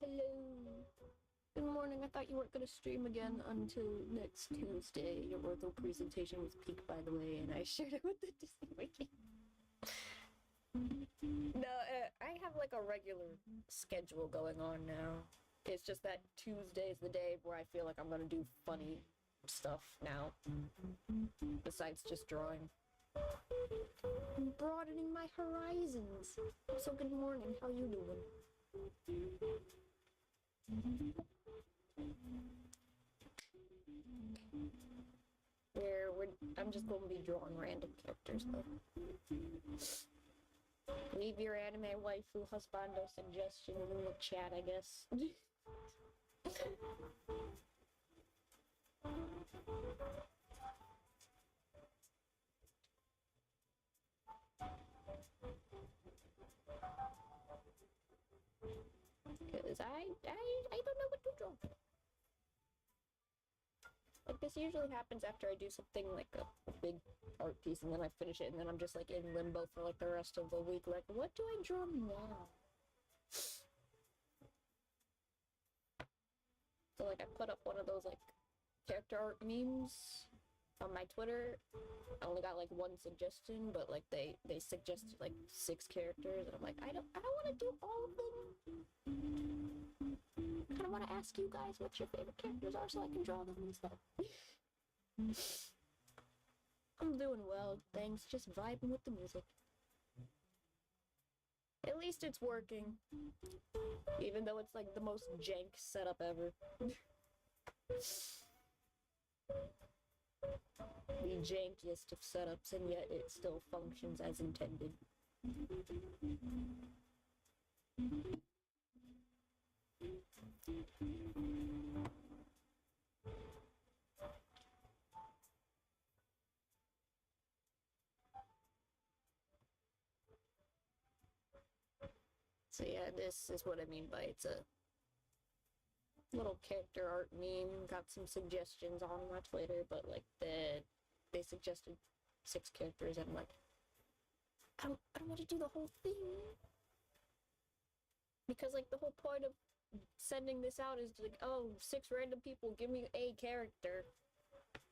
Hello. Good morning. I thought you weren't going to stream again until next Tuesday. Your ortho presentation was peak, by the way, and I shared it with the Disney Wiki. No, I have like a regular schedule going on now. It's just that Tuesday is the day where I feel like I'm going to do funny stuff now. Besides just drawing. I'm broadening my horizons. So good morning. How you doing? I'm just going to be drawing random characters though. Leave your anime waifu husbando suggestions in the chat, I guess. Because I don't know what to draw. Like, this usually happens after I do something like a big art piece, and then I finish it, and then I'm just like in limbo for like the rest of the week. Like, what do I draw now? So like, I put up one of those like character art memes on my Twitter. I only got like one suggestion, but like they suggested like 6 characters, and I'm like, I don't want to do all of them. I kind of want to ask you guys what your favorite characters are so I can draw them instead. I'm doing well, thanks. Just vibing with the music. At least it's working. Even though it's like the most jank setup ever. The jankiest of setups, and yet it still functions as intended. So yeah, this is what I mean by it's a little character art meme. Got some suggestions on my Twitter, but like they suggested 6 characters, and I'm like, I don't want to do the whole thing. Because like the whole point of sending this out is like, oh, 6 random people give me a character.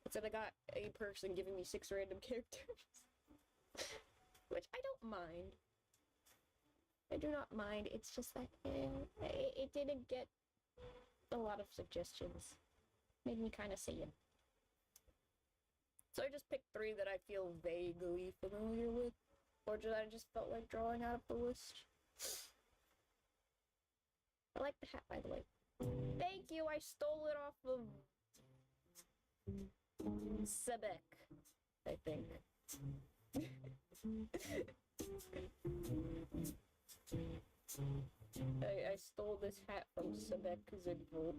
Instead I got a person giving me 6 random characters. Which I don't mind. I do not mind, it's just that it didn't get a lot of suggestions. Made me kind of sad. So I just picked 3 that I feel vaguely familiar with. Or that I just felt like drawing out of the list. I like the hat, by the way. Thank you, I stole it off of Sebek, I think. I stole this hat from Sebek Zigvold.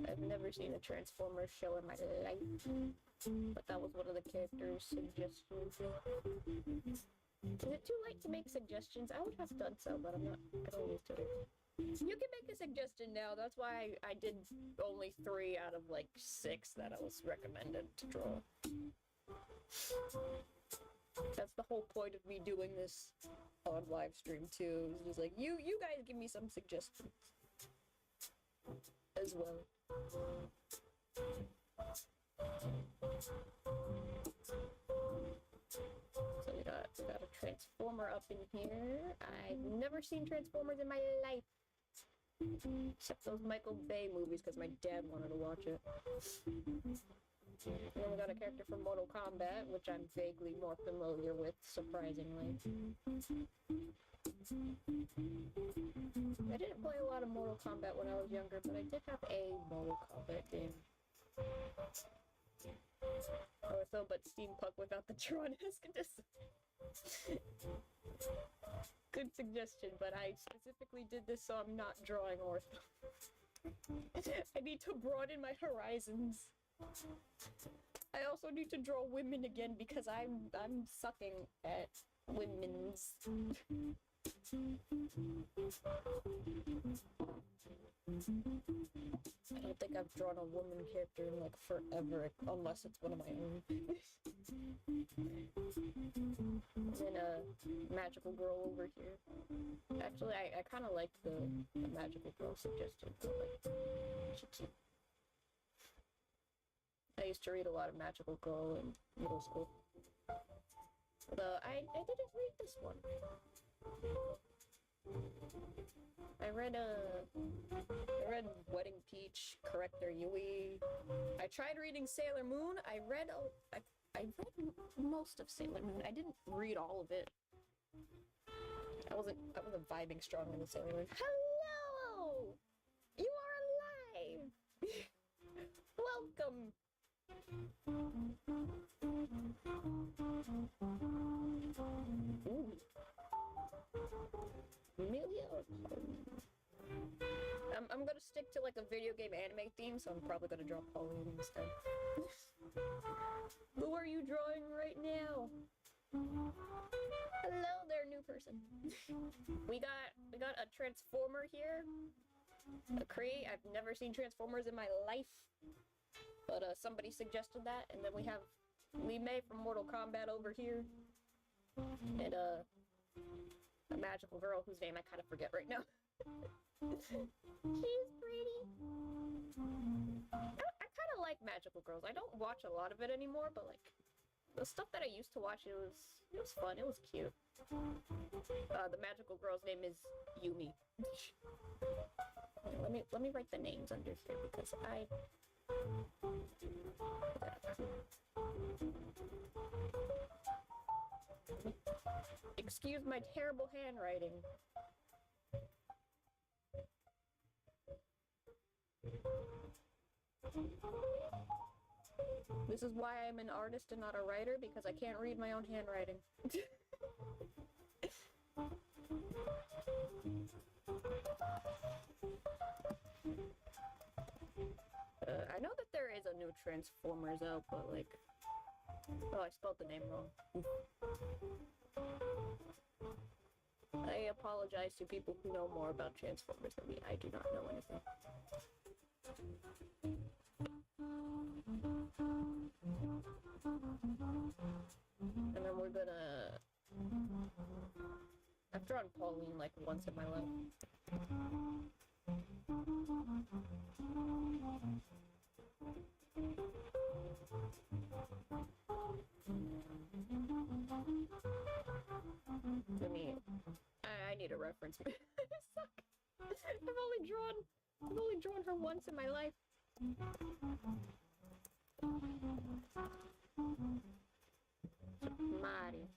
I've never seen a Transformers show in my life, but that was one of the characters' suggestions. Is it too late to make suggestions? I would have done so, but I'm not gonna use Twitter. You can make a suggestion now. That's why I did only 3 out of like 6 that I was recommended to draw. That's the whole point of me doing this on live stream too. It's just like you guys give me some suggestions as well. So we got a Transformer up in here. I've never seen Transformers in my life. Except those Michael Bay movies, because my dad wanted to watch it. And then we got a character from Mortal Kombat, which I'm vaguely more familiar with, surprisingly. I didn't play a lot of Mortal Kombat when I was younger, but I did have a Mortal Kombat game. Ortho, but steampunk without the Tron escadus. Good suggestion, but I specifically did this so I'm not drawing ortho. I need to broaden my horizons. I also need to draw women again because I'm sucking at women's. I don't think I've drawn a woman character in like forever, unless it's one of my own. And then a magical girl over here. Actually, I kind of like the magical girl suggestion. Like, she's cute. I used to read a lot of magical girl in middle school. Although I didn't read this one. I read Wedding Peach, Corrector Yui. I tried reading Sailor Moon. I read most of Sailor Moon. I didn't read all of it. I wasn't vibing strongly with Sailor Moon. Hello! You are alive! Welcome! Ooh. Amelia or Pauline? I'm gonna stick to like a video game anime theme, so I'm probably gonna draw Pauline instead. Who are you drawing right now? Hello there, new person. we got a Transformer here. A Kree. I've never seen Transformers in my life. But somebody suggested that, and then we have Li Mei from Mortal Kombat over here. And a magical girl whose name I kind of forget right now. She's pretty. I kind of like magical girls. I don't watch a lot of it anymore, but like the stuff that I used to watch, it was fun. It was cute. The magical girl's name is Yumi. Let me write the names under here because excuse my terrible handwriting. This is why I'm an artist and not a writer, because I can't read my own handwriting. I know that there is a new Transformers out, but like... Oh, I spelled the name wrong. I apologize to people who know more about Transformers than me. I do not know anything. And then we're gonna... I've drawn Pauline like once in my life. I need a reference. I suck. I've only drawn her once in my life. Mari.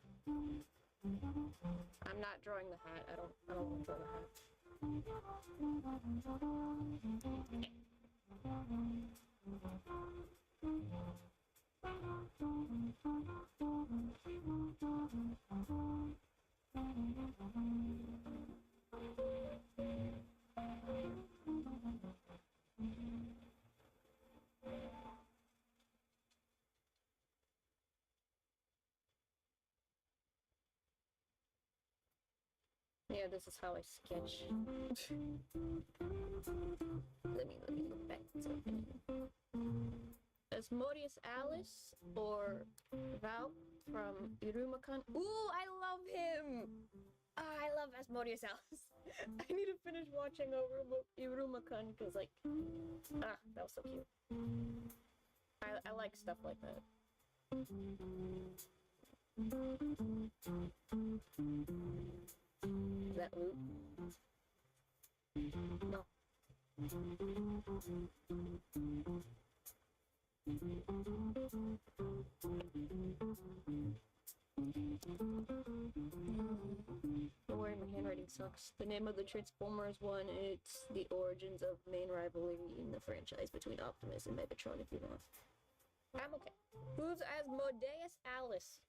I'm not drawing the hat. I don't want to draw the hat. Yeah, this is how I sketch. Let me look back at something. Asmodeus Alice or Val from Irumakan. Ooh, I love him! I love Asmodeus Alice. I need to finish watching over Irumakan because, like, that was so cute. I like stuff like that. Is that loot? No. Don't worry, my handwriting sucks. The name of the Transformers one, it's the origins of main rivalry in the franchise between Optimus and Megatron if you want. I'm okay. Who's Asmodeus Alice?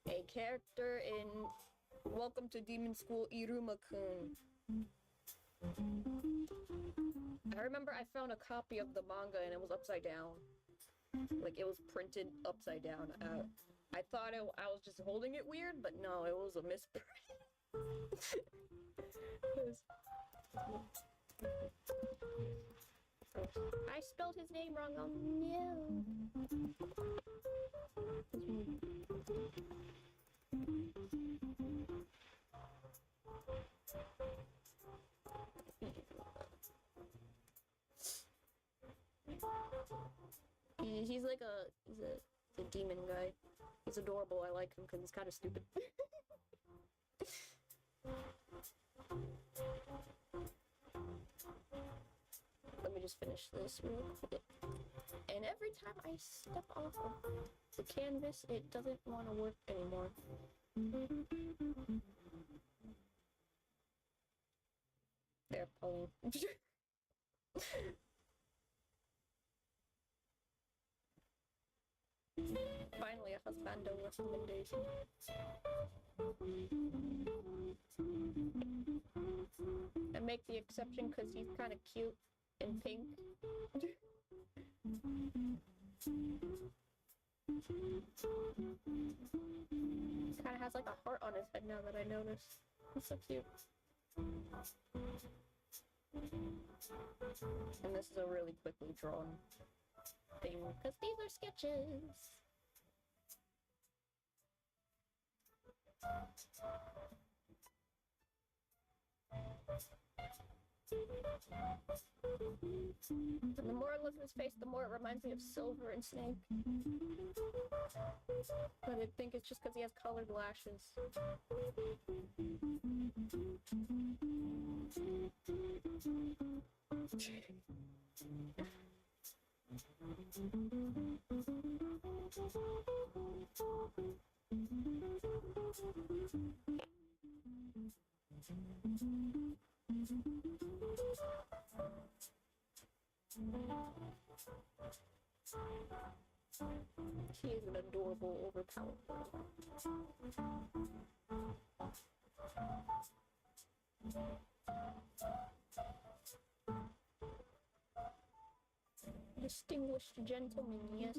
A character in Welcome to Demon School Iruma-kun. I remember I found a copy of the manga and it was upside down. Like, it was printed upside down. I thought I was just holding it weird, but no, it was a misprint. I spelled his name wrong. Oh no. He's like he's a demon guy. He's adorable. I like him because he's kind of stupid. Let me just finish this real quick. And every time I step off of the canvas, it doesn't want to work anymore. There, Pauline. Finally, a husbando recommendation. I make the exception because he's kind of cute and pink. Kind of has like a heart on his head now that I notice. He's so cute. And this is a really quickly drawn thing because these are sketches. And the more I look at his face, the more it reminds me of Silver and Snake. But I think it's just because he has colored lashes. He is an adorable, overpowered girl. Distinguished gentleman, yes.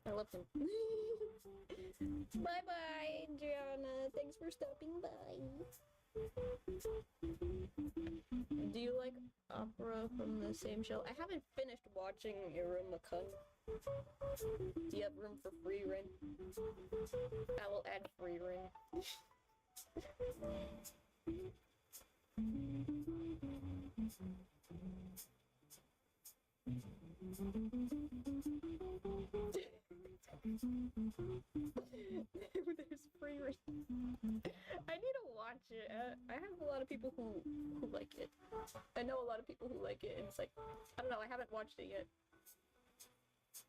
I love him. Bye-bye, Adriana. Thanks for stopping by. Do you like opera from the same show? I haven't finished watching Iruma-kun. Do you have room for free rent? I will add free rent. There's free rent. I need to watch it. I have a lot of people who like it. I know a lot of people who like it, and it's like, I don't know, I haven't watched it yet.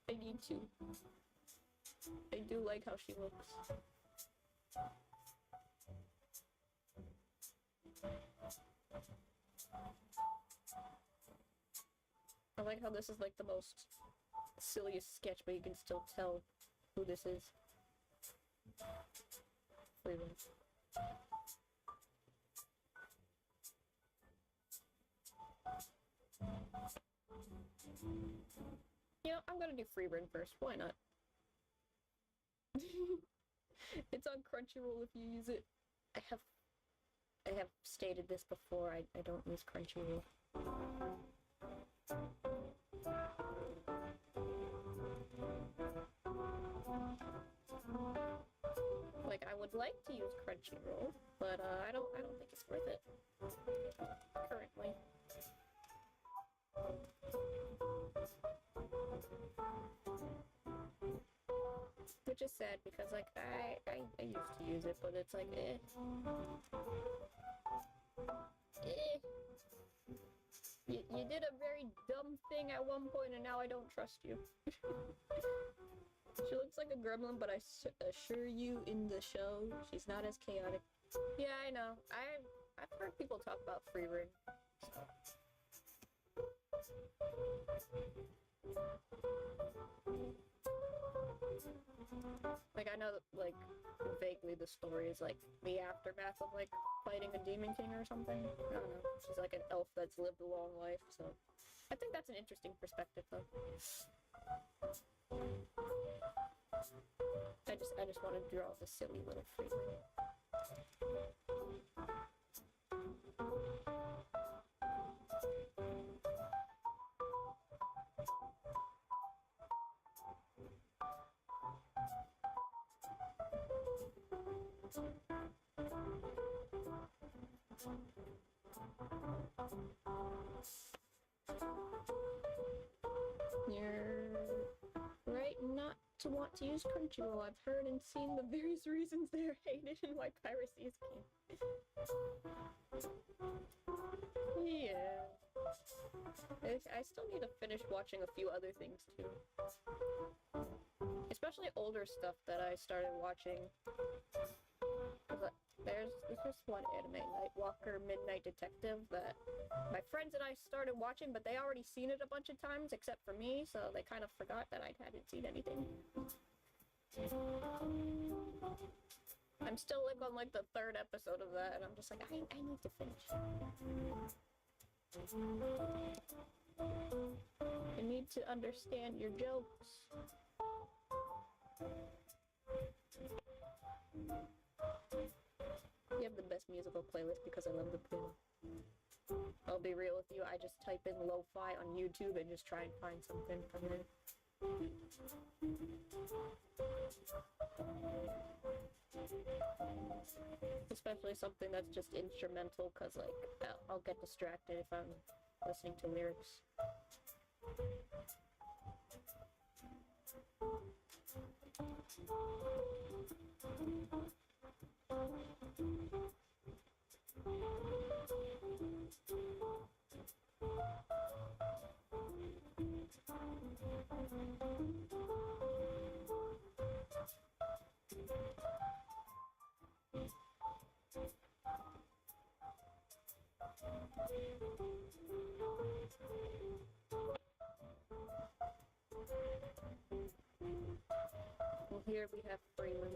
I need to. I do like how she looks. I like how this is like the most silliest sketch, but you can still tell who this is. Free run. You know, I'm gonna do free run first. Why not? It's on Crunchyroll if you use it. I have stated this before. I don't use Crunchyroll. Like, I would like to use Crunchyroll, but I don't think it's worth it currently. Which is sad because, like, I used to use it, but it's like, eh. You did a very dumb thing at one point and now I don't trust you. She looks like a gremlin, but I assure you in the show, she's not as chaotic. Yeah, I know. I've heard people talk about free ring. Like, I know, like, vaguely the story is, like, the aftermath of, like, fighting a demon king or something. I don't know. She's, like, an elf that's lived a long life, so... I think that's an interesting perspective, though. I just want to draw the silly little free ring. You're right not to want to use Crunchyroll. I've heard and seen the various reasons they are hated and why piracy is king. Yeah. I still need to finish watching a few other things too. Especially older stuff that I started watching. There's this one anime, Nightwalker Midnight Detective, that my friends and I started watching, but they already seen it a bunch of times, except for me, so they kind of forgot that I hadn't seen anything. I'm still, like, on, like, the 3rd episode of that, and I'm just like, I need to finish. I need to understand your jokes. You have the best musical playlist because I love the piano. I'll be real with you, I just type in lo-fi on YouTube and just try and find something from there. Especially something that's just instrumental, cause like, I'll get distracted if I'm listening to lyrics. Well, here we have Freeland.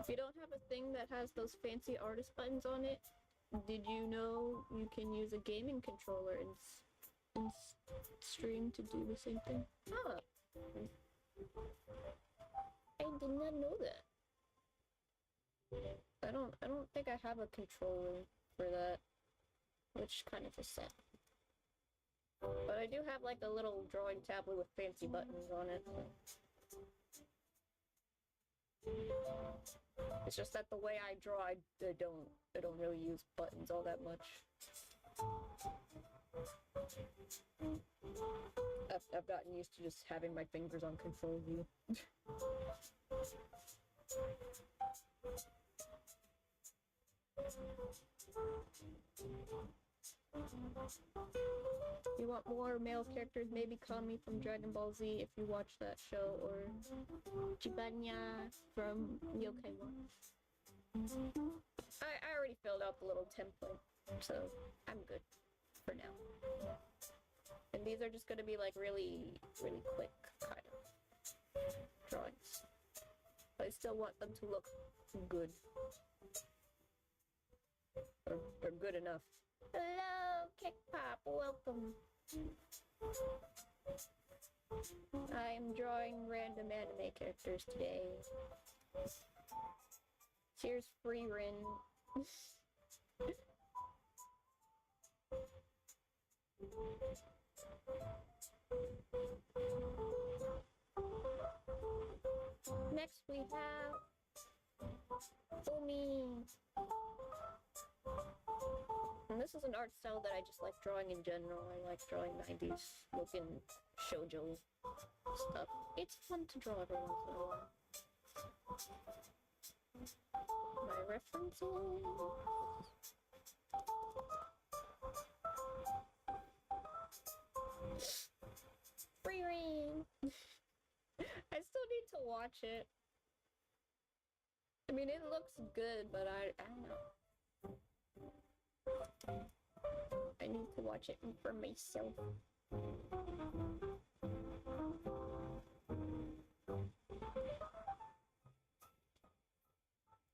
If you don't have a thing that has those fancy artist buttons on it, did you know you can use a gaming controller in stream to do the same thing? Oh. I did not know that. I don't think I have a controller for that, which kind of is sad. But I do have like a little drawing tablet with fancy buttons on it. It's just that the way I draw, I don't really use buttons all that much. I've gotten used to just having my fingers on control view. You want more male characters? Maybe Kami from Dragon Ball Z if you watch that show, or Chibanya from Yokai Watch. I already filled out the little template, so I'm good for now. And these are just gonna be like really quick kind of drawings. But I still want them to look good. Or good enough. Hello, Kick Pop, welcome. I'm drawing random anime characters today. Here's Free Rin. Next we have Umi. And this is an art style that I just like drawing in general. I like drawing 90s looking shoujo stuff. It's fun to draw every once in a while. My references. Free reign. I still need to watch it. I mean, it looks good, but I don't know. I need to watch it for myself.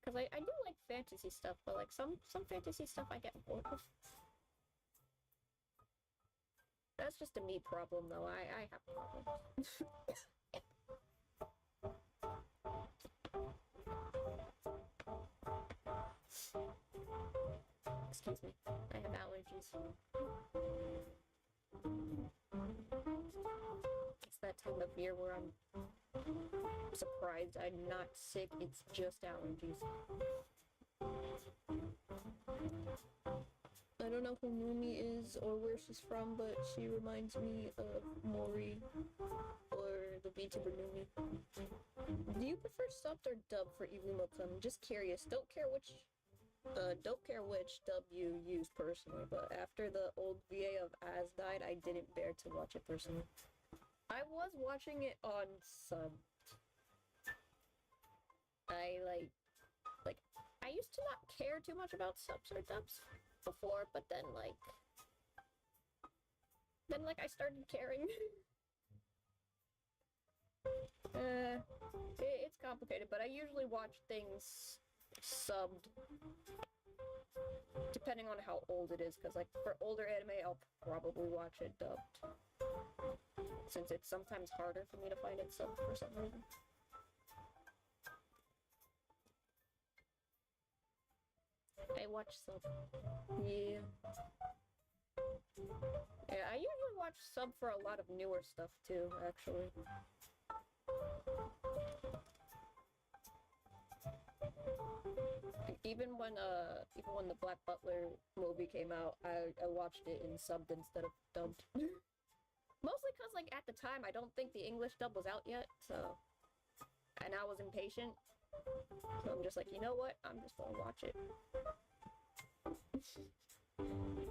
Because I do like fantasy stuff, but like some fantasy stuff I get bored of. That's just a me problem, though. I have problems. Excuse me. I have allergies. It's that time of year where I'm surprised I'm not sick. It's just allergies. I don't know who Numi is or where she's from, but she reminds me of Mori or the VTuber Numi. Do you prefer subbed or dubbed for Iwimo-kun? I'm just curious. Don't care which dub you use personally, but after the old VA of Az died, I didn't bear to watch it personally. I was watching it on sub. I used to not care too much about subs or dubs before, but then I started caring. It's complicated, but I usually watch things subbed depending on how old it is, because like for older anime I'll probably watch it dubbed, since it's sometimes harder for me to find it subbed for some reason. I watch sub. Yeah, I usually watch sub for a lot of newer stuff too, actually. Even when the Black Butler movie came out, I watched it in subbed instead of dubbed. Mostly because, like, at the time, I don't think the English dub was out yet, so... And I was impatient. So I'm just like, you know what? I'm just gonna watch it.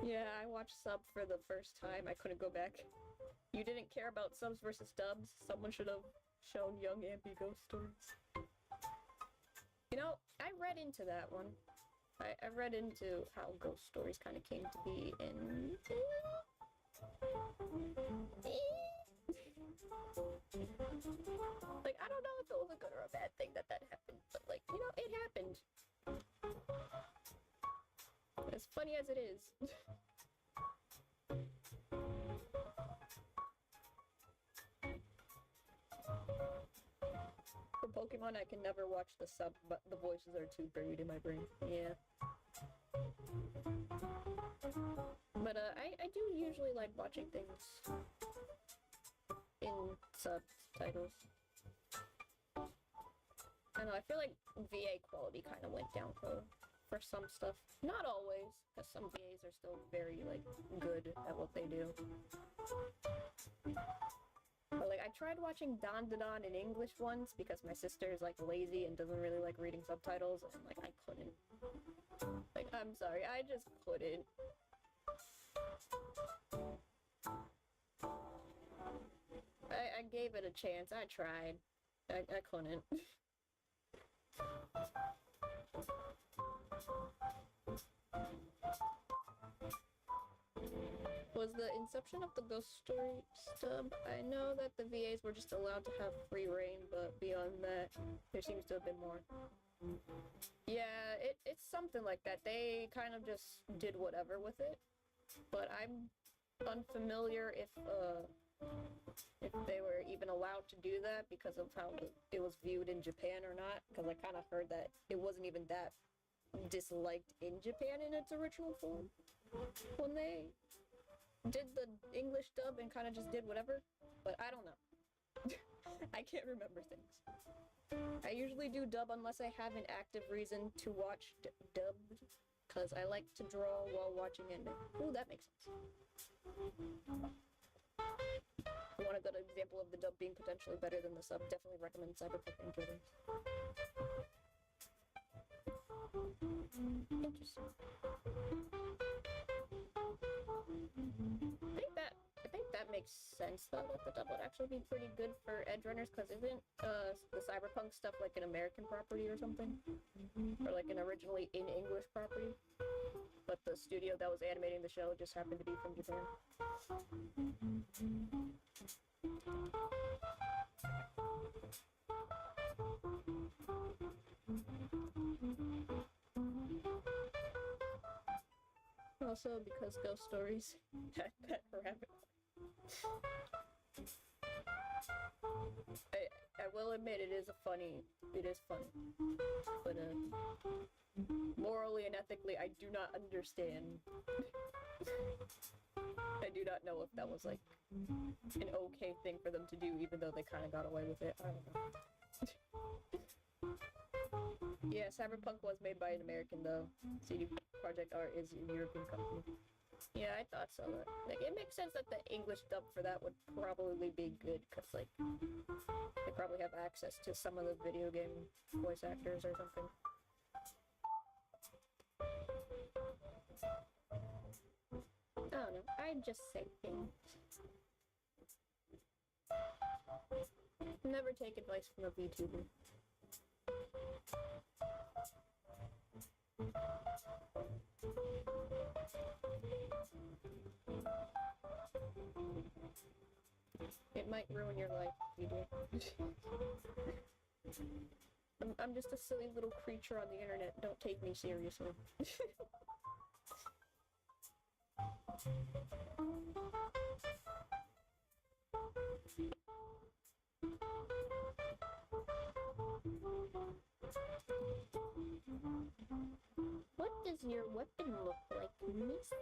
Yeah, I watched sub for the first time. I couldn't go back. You didn't care about subs versus dubs. Someone should have shown young Ampy ghost stories. You know, I read into that one. I read into how ghost stories kind of came to be, and... Like, I don't know if it was a good or a bad thing that happened, but, like, you know, it happened. As funny as it is. For Pokemon, I can never watch the sub, but the voices are too buried in my brain. Yeah. But, I do usually like watching things in subtitles. I don't know, I feel like VA quality kind of went down for some stuff. Not always, because some VAs are still very, like, good at what they do. But, like, I tried watching Don in English once because my sister is, like, lazy and doesn't really like reading subtitles, and, like, I couldn't. Like, I'm sorry, I just couldn't. I gave it a chance, I tried. I couldn't. Was the inception of the ghost story stub? I know that the VAs were just allowed to have free reign, but beyond that, there seems to have been more. Yeah, it's something like that. They kind of just did whatever with it, but I'm unfamiliar if they were even allowed to do that because of how it was viewed in Japan or not, because I kind of heard that it wasn't even that disliked in Japan in its original form. When they did the English dub and kind of just did whatever, but I don't know. I can't remember things. I usually do dub unless I have an active reason to watch dubbed, because I like to draw while watching anime. Ooh, that makes sense. You want a good example of the dub being potentially better than the sub? Definitely recommend Cyberpunk Engine. Interesting. I think that makes sense though, that the dub would actually be pretty good for edge runners, because isn't the Cyberpunk stuff like an American property or something? Or like an originally in English property? But the studio that was animating the show just happened to be from Japan. Also, because ghost stories, that rabbit. I will admit it is funny, but morally and ethically, I do not understand. I do not know if that was like an okay thing for them to do, even though they kind of got away with it. I don't know. Yeah, Cyberpunk was made by an American though. CD Projekt Art is a European company. Yeah, I thought so. Like, it makes sense that the English dub for that would probably be good, because, like, they probably have access to some of the video game voice actors or something. I don't know. I just say things. Never take advice from a VTuber. It might ruin your life if you do. I'm just a silly little creature on the internet. Don't take me seriously. What does your weapon look like, miss?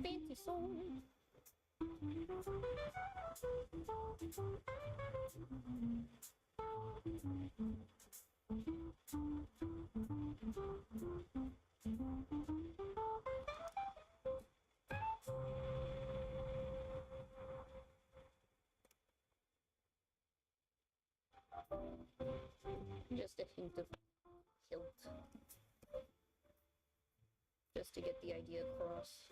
Fancy soul. Just a hint of hilt. Just to get the idea across.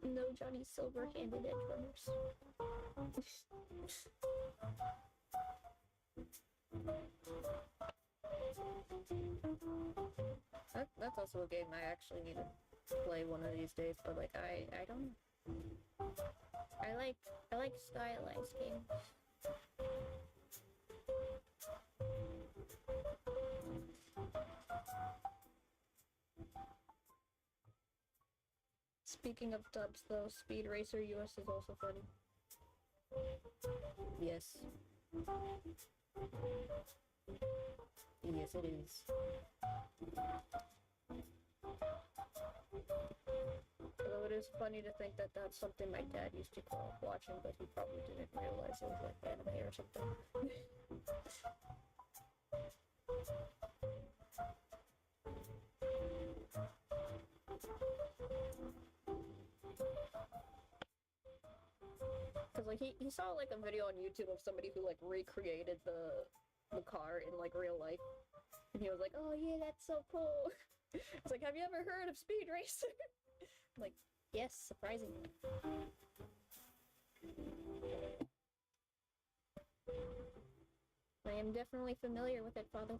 No Johnny Silver-handed edge runners. That's also a game I actually need to play one of these days, but like I don't. I like stylized games. Speaking of dubs though, Speed Racer US is also funny. Yes. Yes, it is. Although it is funny to think that that's something my dad used to grow up watching, but he probably didn't realize it was like anime or something. Because Cause like he saw like a video on YouTube of somebody who like recreated the car in like real life, and he was like, "Oh yeah, that's so cool." It's like, have you ever heard of Speed Racer? I'm like, yes, surprisingly. I am definitely familiar with it, Father.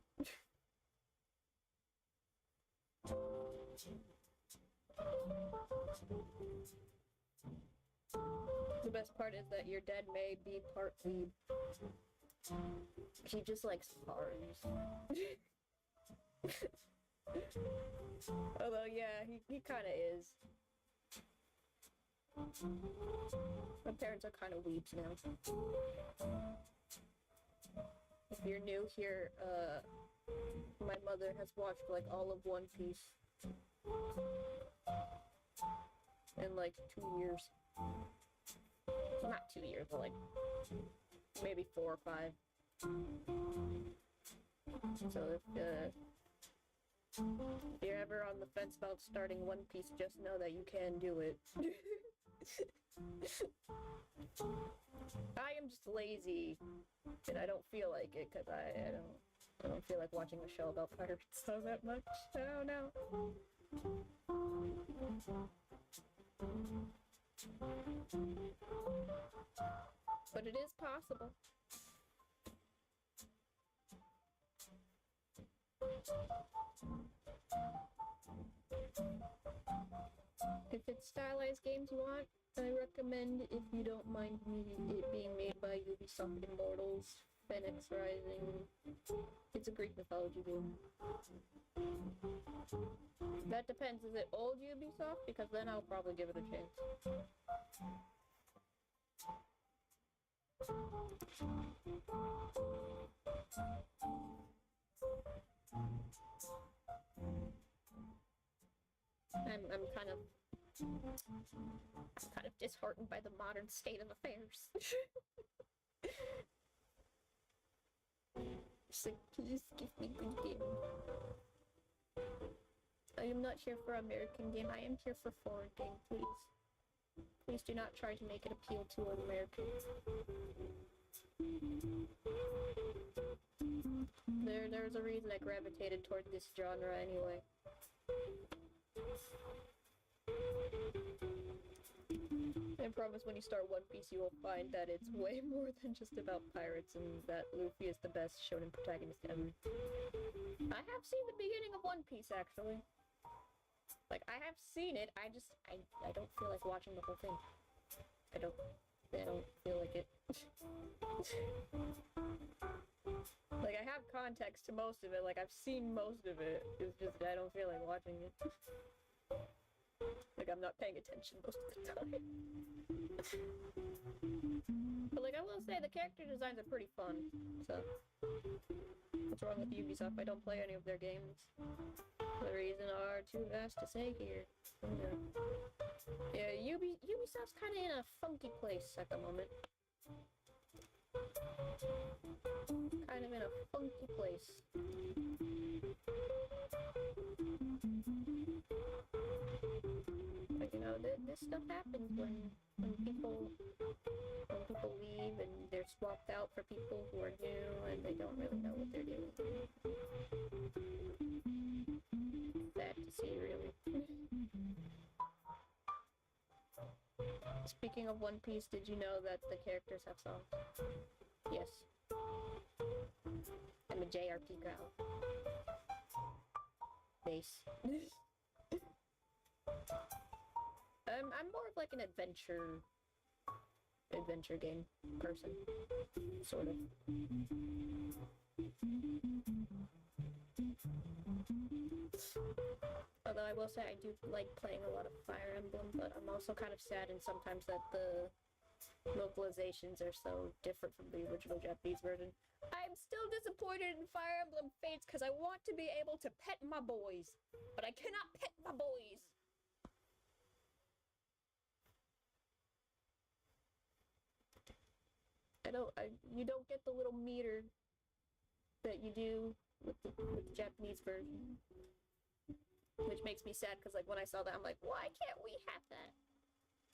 The best part is that your dad may be part weeb. He just likes cars. Although, yeah, he kind of is. My parents are kind of weebs now. If you're new here, my mother has watched like all of One Piece in like 2 years. Well, not 2 years, but like maybe 4 or 5. So if you're ever on the fence about starting One Piece, just know that you can do it. I am just lazy, and I don't feel like it because I don't feel like watching a show about pirates so that much. I don't know. But it is possible. If it's stylized games you want, I recommend, if you don't mind it being made by Ubisoft Immortals, Phoenix Rising. It's a Greek mythology game. That depends. Is it old Ubisoft? Because then I'll probably give it a chance. I'm kind of disheartened by the modern state of affairs. Just like, please give me good game. I am not here for American game. I am here for foreign game, please. Please do not try to make it appeal to Americans. There's a reason I gravitated toward this genre anyway. I promise when you start One Piece you will find that it's way more than just about pirates and that Luffy is the best shonen protagonist ever. I have seen the beginning of One Piece actually. Like, I have seen it, I don't feel like watching the whole thing. I don't feel like it. Like, I have context to most of it, like, I've seen most of it, it's just I don't feel like watching it. Like, I'm not paying attention most of the time. But, like, I will say, the character designs are pretty fun, so... What's wrong with Ubisoft? I don't play any of their games. The reason are too vast to say here. Yeah, Ubisoft's kind of in a funky place at the moment. Kind of in a funky place. Like, you know, this stuff happens when people leave and they're swapped out for people who are new and they don't really know what they're doing. Sad to see, really. Speaking of One Piece, did you know that the characters have songs? Yes. I'm a JRP girl. Bass. I'm more of like an adventure game person, sort of. Although I will say I do like playing a lot of Fire Emblem, but I'm also kind of saddened sometimes that the localizations are so different from the original Japanese version. I'm still disappointed in Fire Emblem Fates because I want to be able to pet my boys, but I cannot pet my boys. You don't get the little meter that you do with the Japanese version. Which makes me sad, because like when I saw that, I'm like, why can't we have that?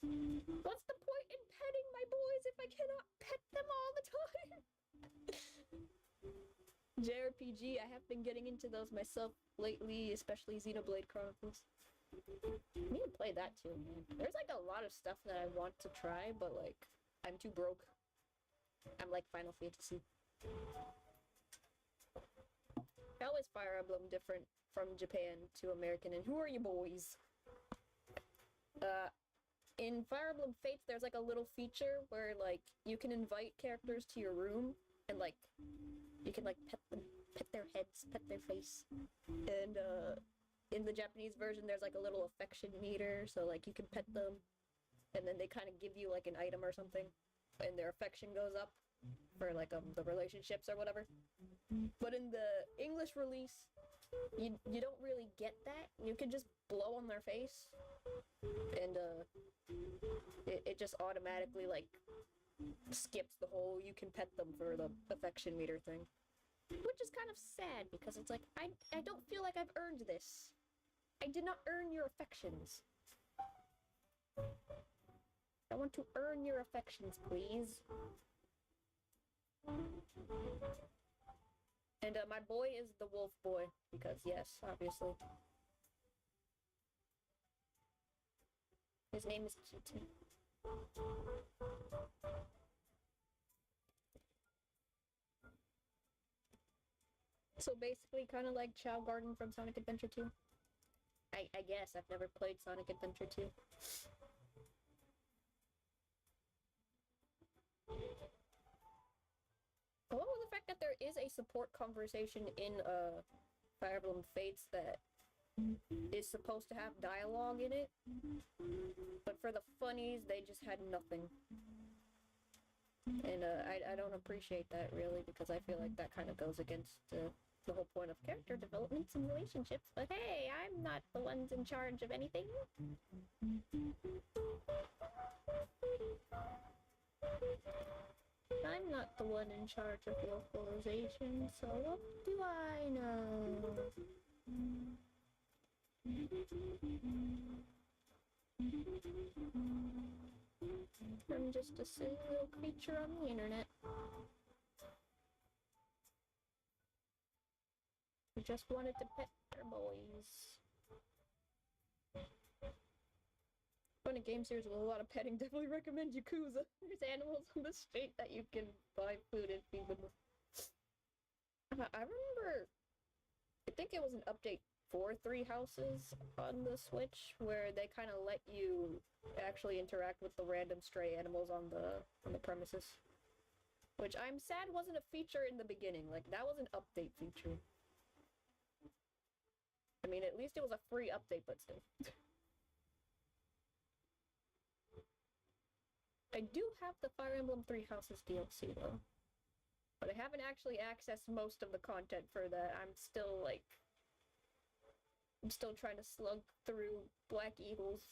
What's the point in petting my boys if I cannot pet them all the time? JRPG, I have been getting into those myself lately, especially Xenoblade Chronicles. I need to play that too, man. There's like a lot of stuff that I want to try, but like, I'm too broke. I'm like Final Fantasy. How is Fire Emblem different from Japan to American, and who are you boys? In Fire Emblem Fates, there's like a little feature where like you can invite characters to your room and like you can like pet them, pet their heads, pet their face. And in the Japanese version, there's like a little affection meter, so like you can pet them, and then they kind of give you like an item or something, and their affection goes up for like the relationships or whatever. But in the English release, you don't really get that. You can just blow on their face, and it just automatically like skips the whole you can pet them for the affection meter thing, which is kind of sad because it's like I don't feel like I've earned this. I did not earn your affections. I want to earn your affections, please. And my boy is the wolf boy, because yes, obviously. His name is Keaton. So basically kind of like Chow Garden from Sonic Adventure 2. I guess. I've never played Sonic Adventure 2. Along with the fact that there is a support conversation in Fire Emblem Fates that is supposed to have dialogue in it, but for the funnies, they just had nothing. And I don't appreciate that really, because I feel like that kind of goes against the whole point of character developments and relationships. But hey, I'm not the ones in charge of anything. I'm not the one in charge of localization, so what do I know? I'm just a silly little creature on the internet. We just wanted to pet our boys. Fun game series with a lot of petting, definitely recommend Yakuza. There's animals on the street that you can buy food and feed them. I remember, I think it was an update for Three Houses on the Switch, where they kind of let you actually interact with the random stray animals on the premises. Which I'm sad wasn't a feature in the beginning, like that was an update feature. I mean, at least it was a free update, but still. I do have the Fire Emblem Three Houses DLC though, but I haven't actually accessed most of the content for that. I'm still trying to slug through Black Eagles.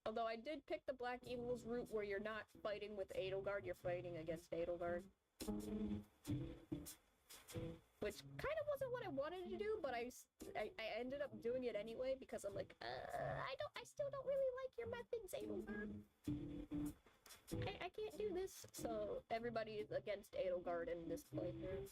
Although I did pick the Black Eagles route where you're not fighting with Edelgard, you're fighting against Edelgard. Which kind of wasn't what I wanted to do, but I ended up doing it anyway because I'm like, I still don't really like your methods, Edelgard. I can't do this. So everybody is against Edelgard in this playthrough.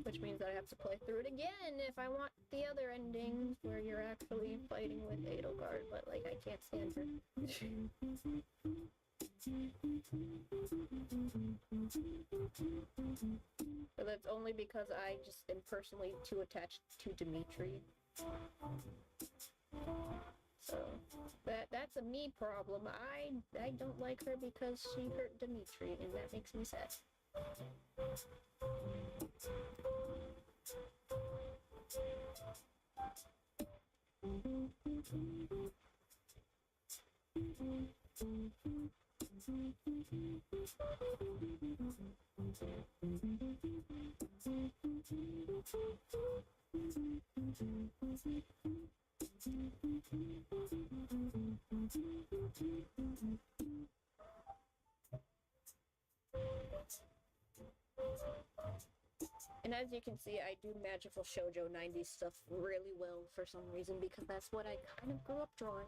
Which means that I have to play through it again if I want the other endings where you're actually fighting with Edelgard, but like I can't stand her. But that's only because I just am personally too attached to Dimitri. So that's a me problem. I don't like her because she hurt Dimitri, and that makes me sad. And As you can see, I do magical shoujo 90s stuff really well for some reason because that's what I kind of grew up drawing.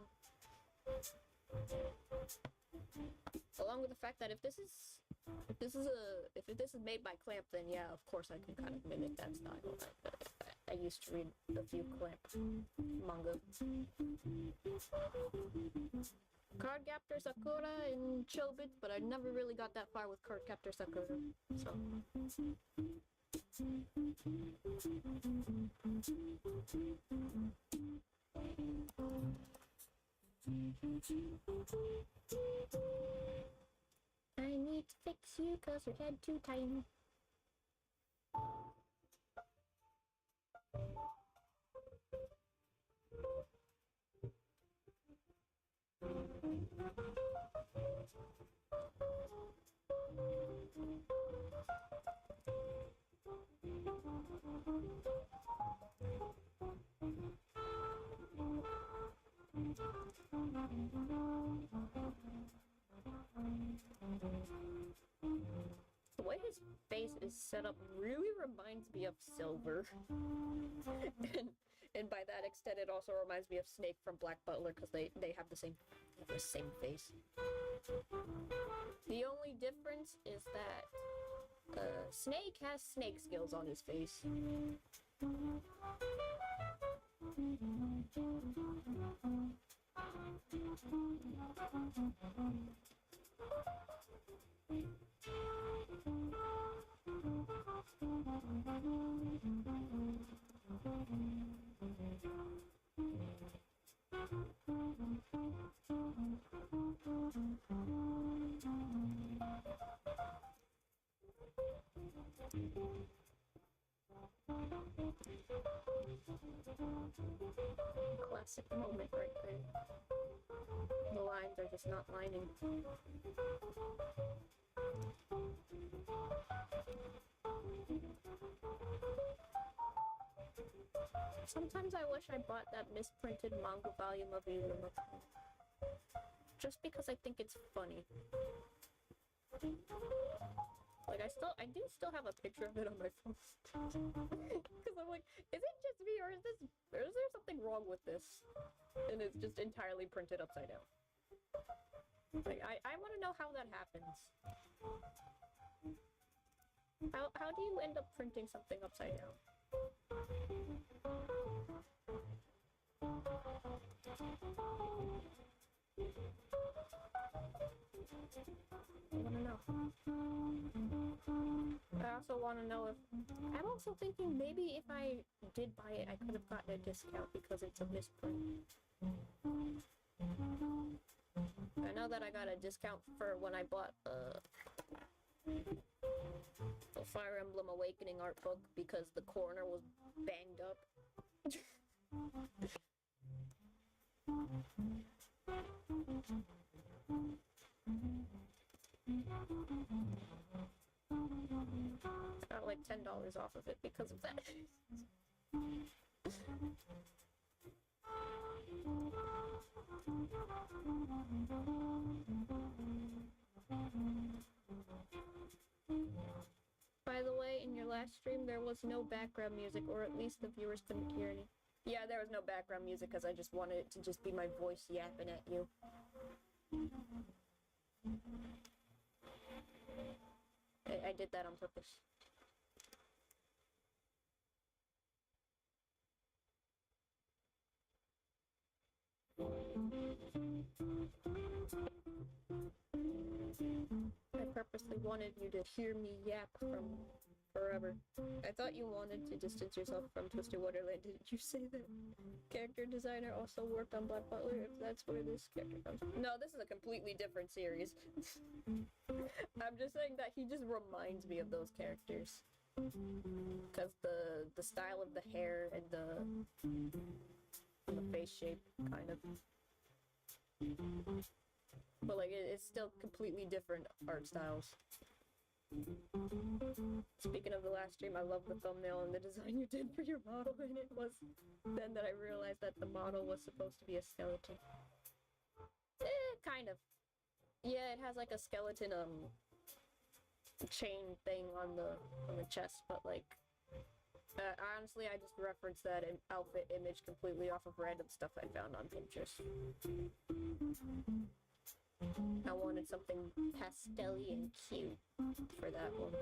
Along with the fact that if this is made by Clamp, then yeah, of course I can kind of mimic that style. I used to read a few Clamp manga. Cardcaptor Sakura in Chobit, but I never really got that far with Cardcaptor Sakura, so... I need to fix you cause your head too tiny. The way his face is set up really reminds me of Silver. and by that extent, it also reminds me of Snake from Black Butler because they have the same face. The only difference is that Snake has snake skills on his face. Classic moment right there. The lines are just not lining. Sometimes I wish I bought that misprinted manga volume of Yuma. Just because I think it's funny. Like, I do still have a picture of it on my phone. Because I'm like, is it just me or is there something wrong with this? And it's just entirely printed upside down. Like, I want to know how that happens. How do you end up printing something upside down? I want to know. I also want to know if... I'm also thinking maybe if I did buy it, I could have gotten a discount because it's a misprint. I know that I got a discount for when I bought the Fire Emblem Awakening art book because the corner was banged up. Got like $10 off of it because of that. By the way, in your last stream there was no background music, or at least the viewers couldn't hear any. Yeah, there was no background music because I just wanted it to just be my voice yapping at you. I did that on purpose. I purposely wanted you to hear me yap from forever. I thought you wanted to distance yourself from Twisted Wonderland. Didn't you say that character designer also worked on Black Butler, if that's where this character comes from? No, this is a completely different series. I'm just saying that he just reminds me of those characters. Because the style of the hair and the face shape, kind of. But like, it's still completely different art styles. Speaking of the last stream, I love the thumbnail and the design you did for your model, and it was then that I realized that the model was supposed to be a skeleton. Kind of. Yeah, it has like a skeleton chain thing on the chest, but like Honestly, I just referenced that outfit image completely off of random stuff I found on Pinterest. I wanted something pastel-y and cute for that one.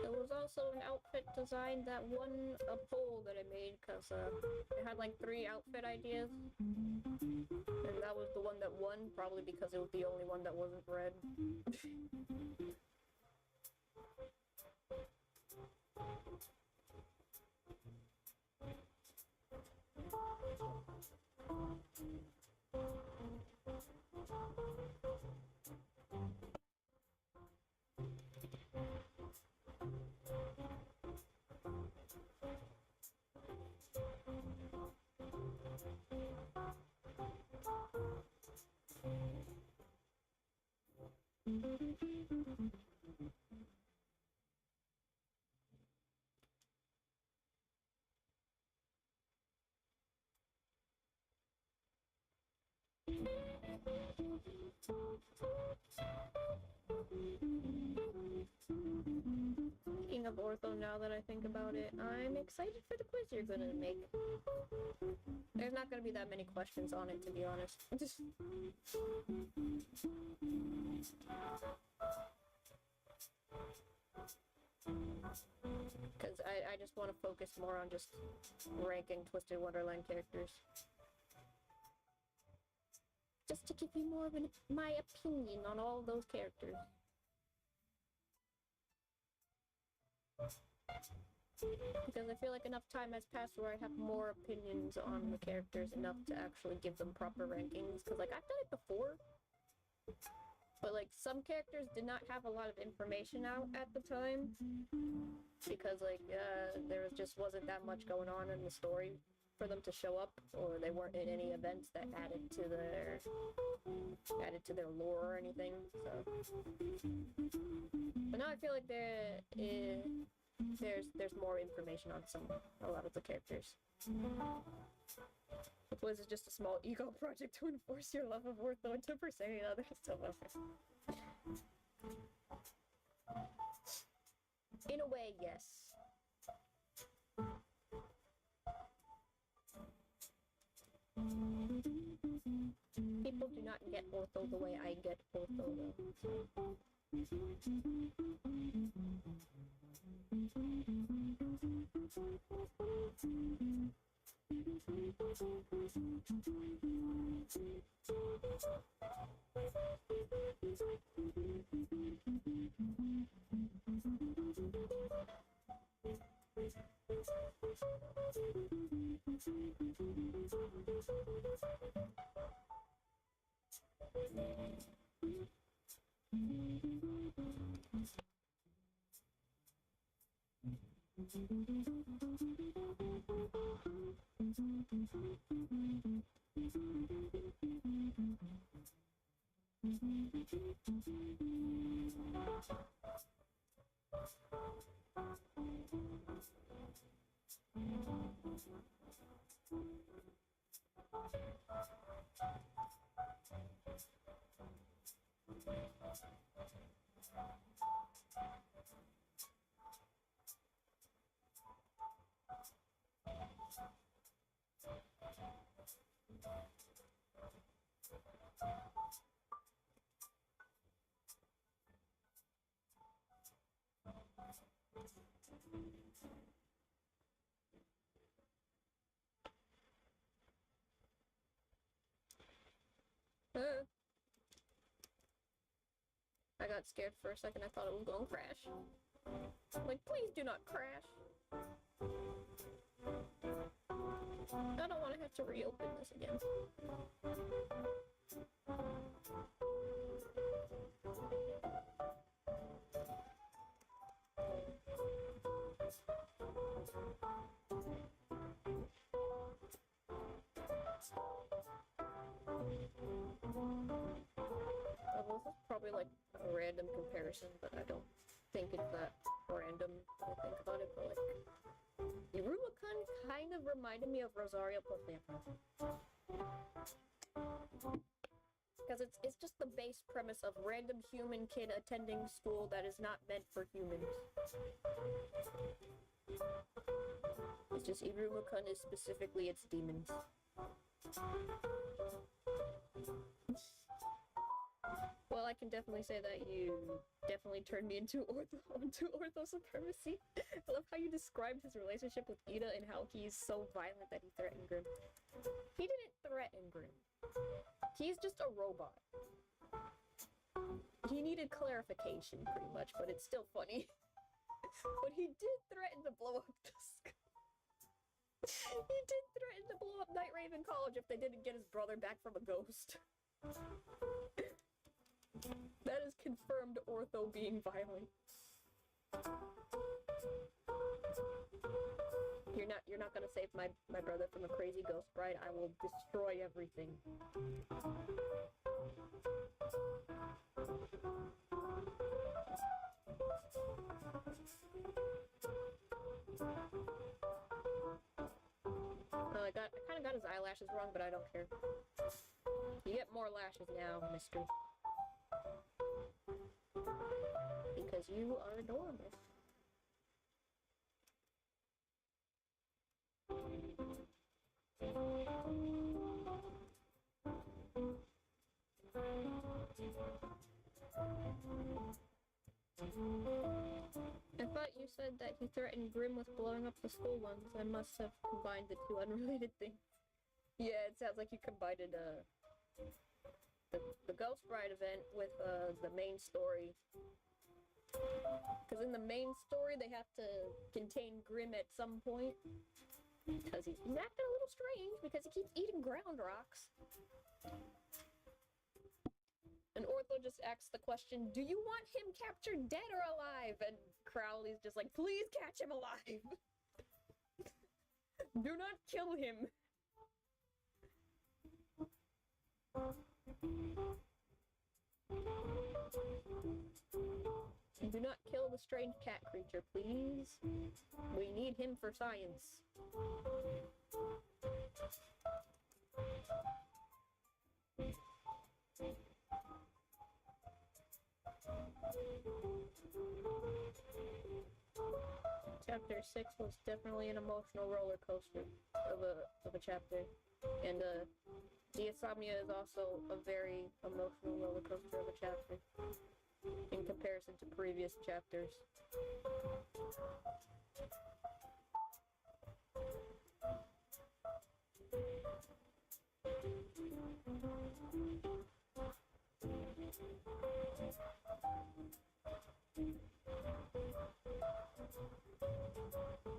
There was also an outfit design that won a poll that I made because it had like 3 outfit ideas. And that was the one that won, probably because it was the only one that wasn't red. Speaking of ortho, now that I think about it, I'm excited for the quiz you're gonna make. There's not gonna be that many questions on it, to be honest. Because I just want to focus more on just ranking Twisted Wonderland characters. Just to give you more of my opinion on all those characters. Because I feel like enough time has passed where I have more opinions on the characters enough to actually give them proper rankings. Because, like, I've done it before. But, like, some characters did not have a lot of information out at the time. Because, like, there just wasn't that much going on in the story for them to show up. Or they weren't in any events that added to their lore or anything. So. But now I feel like there's more information on a lot of the characters. The quiz is just a small ego project to enforce your love of Ortho and to pursue others. In a way, yes. People do not get Ortho the way I get Ortho, though. I got scared for a second. I thought it was going to crash. Like, please do not crash. I don't want to have to reopen this again. Well, this is probably like a random comparison, but I don't think it's that random when I think about it, but like Irumakun kind of reminded me of Rosario plus Vampire. Because it's just the base premise of random human kid attending school that is not meant for humans. It's just Iruma-kun is specifically its demons. Well, I can definitely say that you definitely turned me into ortho supremacy. I love how you described his relationship with Ida and how he's so violent that he threatened Grim. He didn't threaten Grim. He's just a robot. He needed clarification, pretty much, but it's still funny. But he did threaten to blow up the school. He did threaten to blow up Night Raven College if they didn't get his brother back from a ghost. That is confirmed Ortho being violent. You're not gonna save my brother from a crazy ghost bride. I will destroy everything. I kinda got his eyelashes wrong, but I don't care. You get more lashes now, mister. Because you are adorable. I thought you said that he threatened Grim with blowing up the school once. I must have combined the two unrelated things. Yeah, it sounds like you combined the Ghost Bride event with the main story. Because in the main story, they have to contain Grim at some point. Because he's acting a little strange because he keeps eating ground rocks. And Ortho just asks the question, do you want him captured dead or alive? And Crowley's just like, please catch him alive. Do not kill him. Do not kill the strange cat creature, please. We need him for science. Chapter 6 was definitely an emotional roller coaster of a chapter. And the Insomnia is also a very emotional roller coaster of a chapter in comparison to previous chapters.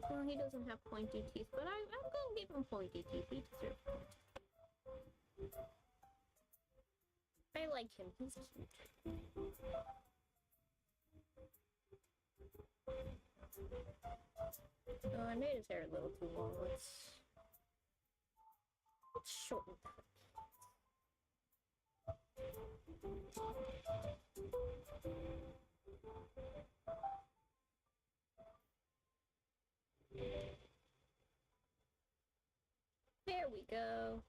Well, he doesn't have pointy teeth, but I'm gonna give him pointy teeth. He deserves pointy. I like him. He's cute. Oh, I made his hair a little too long. Let's shorten that. There we go.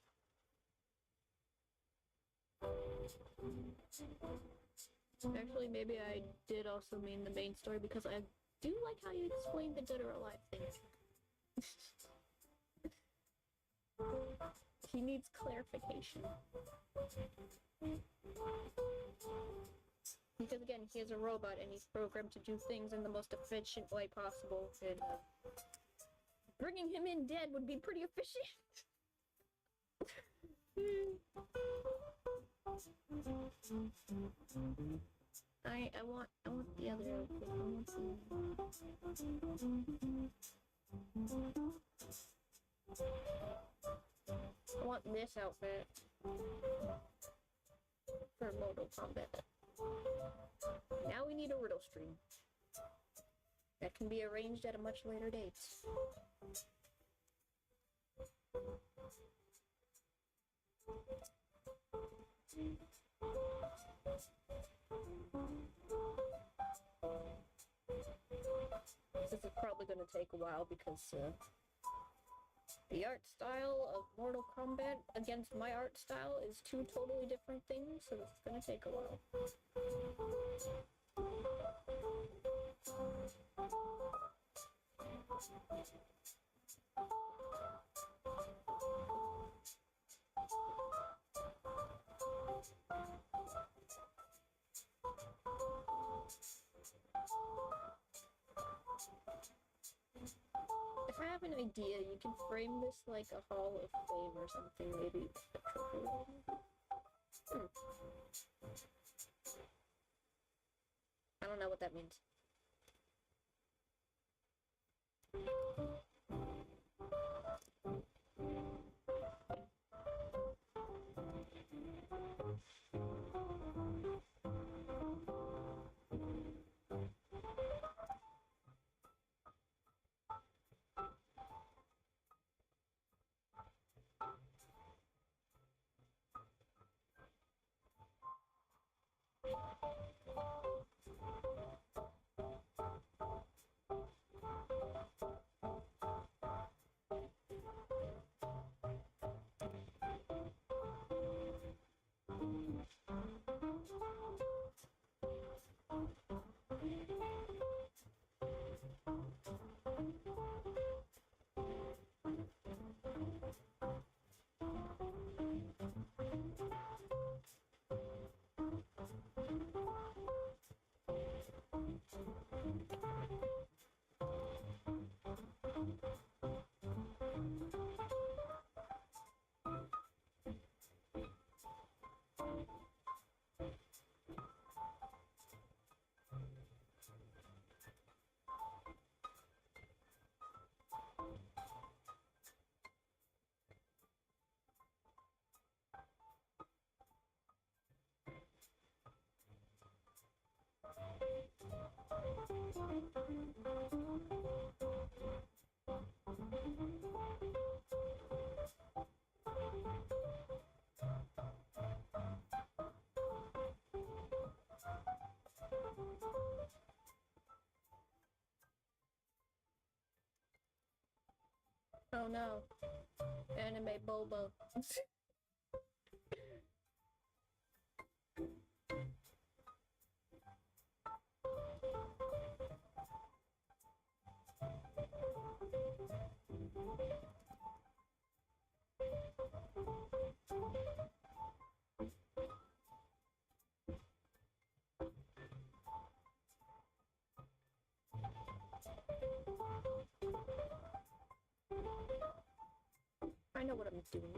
Actually, maybe I did also mean the main story because I do like how you explained the dead or alive thing. He needs clarification. Because again, he is a robot and he's programmed to do things in the most efficient way possible, and bringing him in dead would be pretty efficient. I want the other outfit. I want this outfit for Mortal Kombat. Now we need a riddle stream that can be arranged at a much later date. This is probably going to take a while because The art style of Mortal Kombat against my art style is two totally different things, so it's gonna take a while. I have an idea. You can frame this like a Hall of Fame or something, maybe. I don't know what that means. Oh no. Anime Bobo. I know what I'm doing.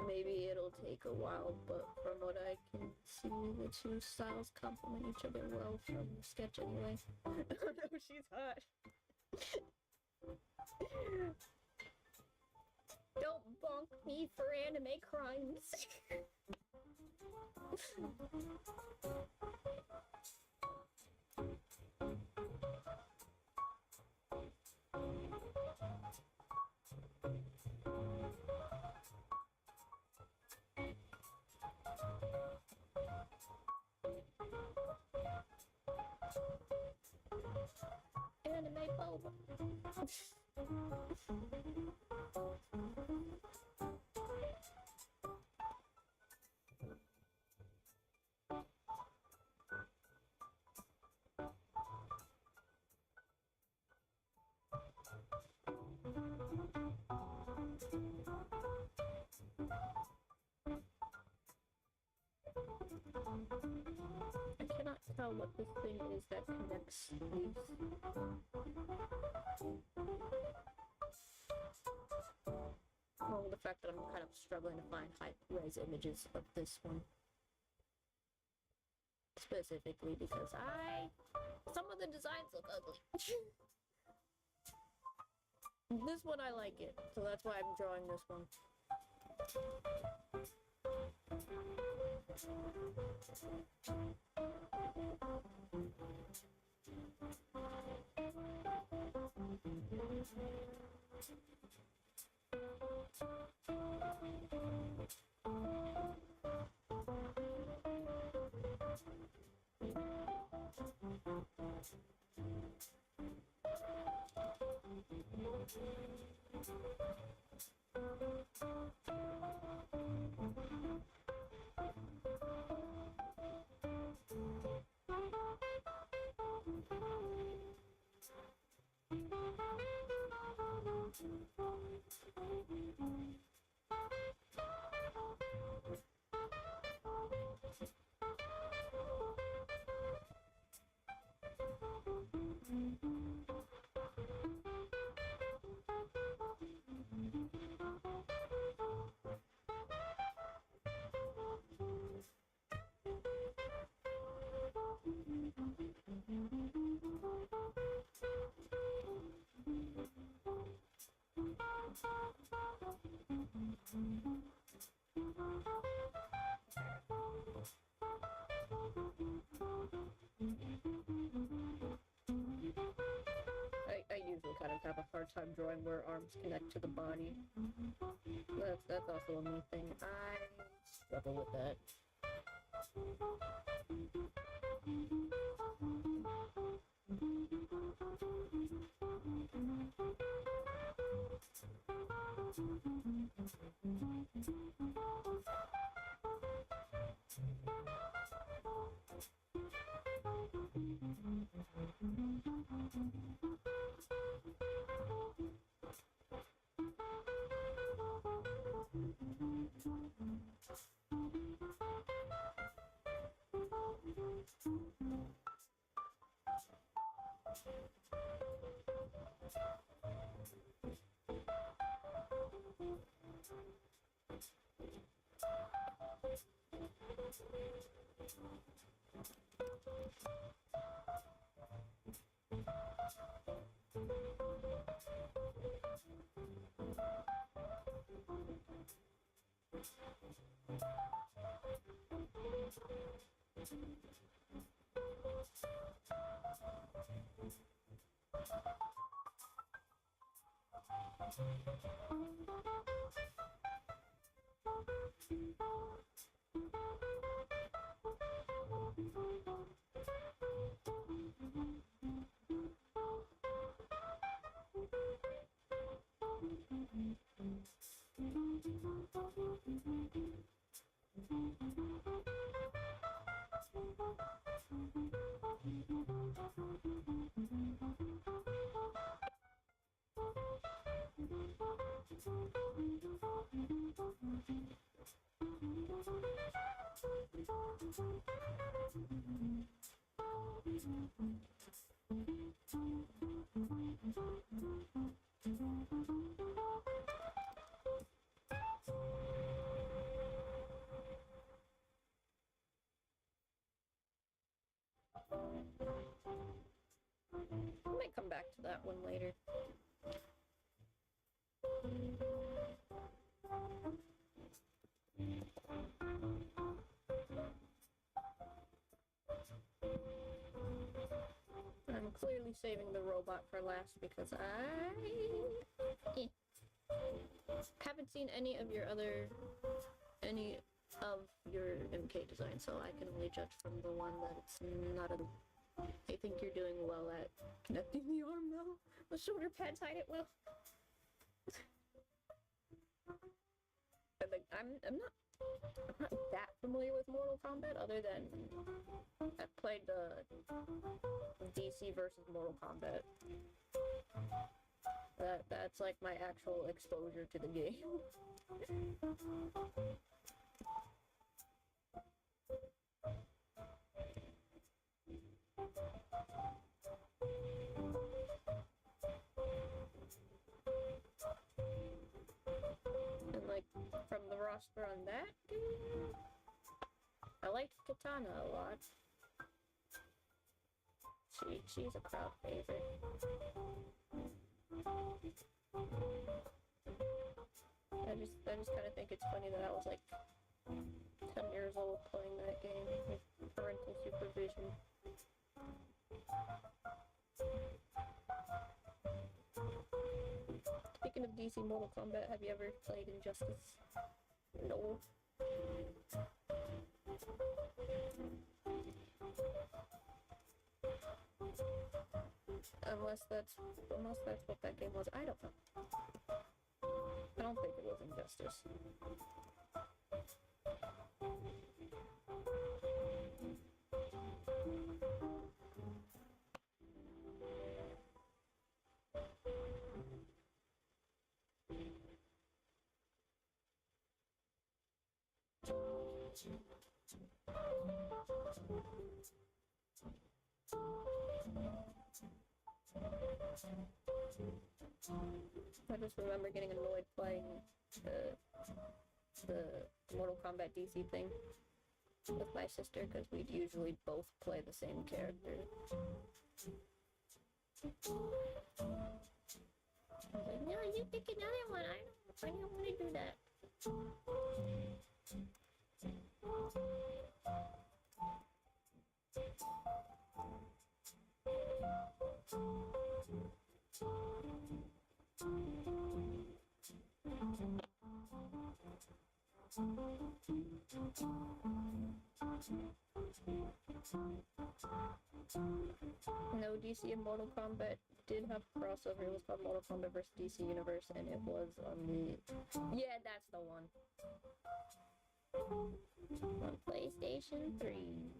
Maybe it'll take a while, but from what I can see, the two styles complement each other well from the sketch anyway. Oh no, she's hot. Don't bonk me for anime crimes. Anime Boba. I cannot tell what this thing is that connects these. Well, the fact that I'm kind of struggling to find high-res images of this one. Specifically because some of the designs look ugly. This one I like it, so that's why I'm drawing this one. I usually kind of have a hard time drawing where arms connect to the body. That's also a me thing. I struggle with that. I might come back to that one later. I'm clearly saving the robot for last because I haven't seen any of your MK designs, so I can only judge from the one that's not a. I think you're doing well at connecting the arm though. The shoulder pads hide it well. I'm not that familiar with Mortal Kombat other than I've played DC versus Mortal Kombat. That's like my actual exposure to the game. And like from the roster on that game, I liked Katana a lot. She's a crowd favorite. I just kind of think it's funny that I was like 10 years old playing that game with parental supervision. Speaking of DC Mortal Kombat, have you ever played Injustice? No. Unless that's what that game was. I don't know. I don't think it was Injustice. I just remember getting annoyed playing the Mortal Kombat DC thing with my sister because we'd usually both play the same character. I was like, no, you pick another one. I don't want to do that. No, DC and Mortal Kombat did have a crossover. It was called Mortal Kombat vs. DC Universe, and it was on the... Yeah, that's the one. On PlayStation 3.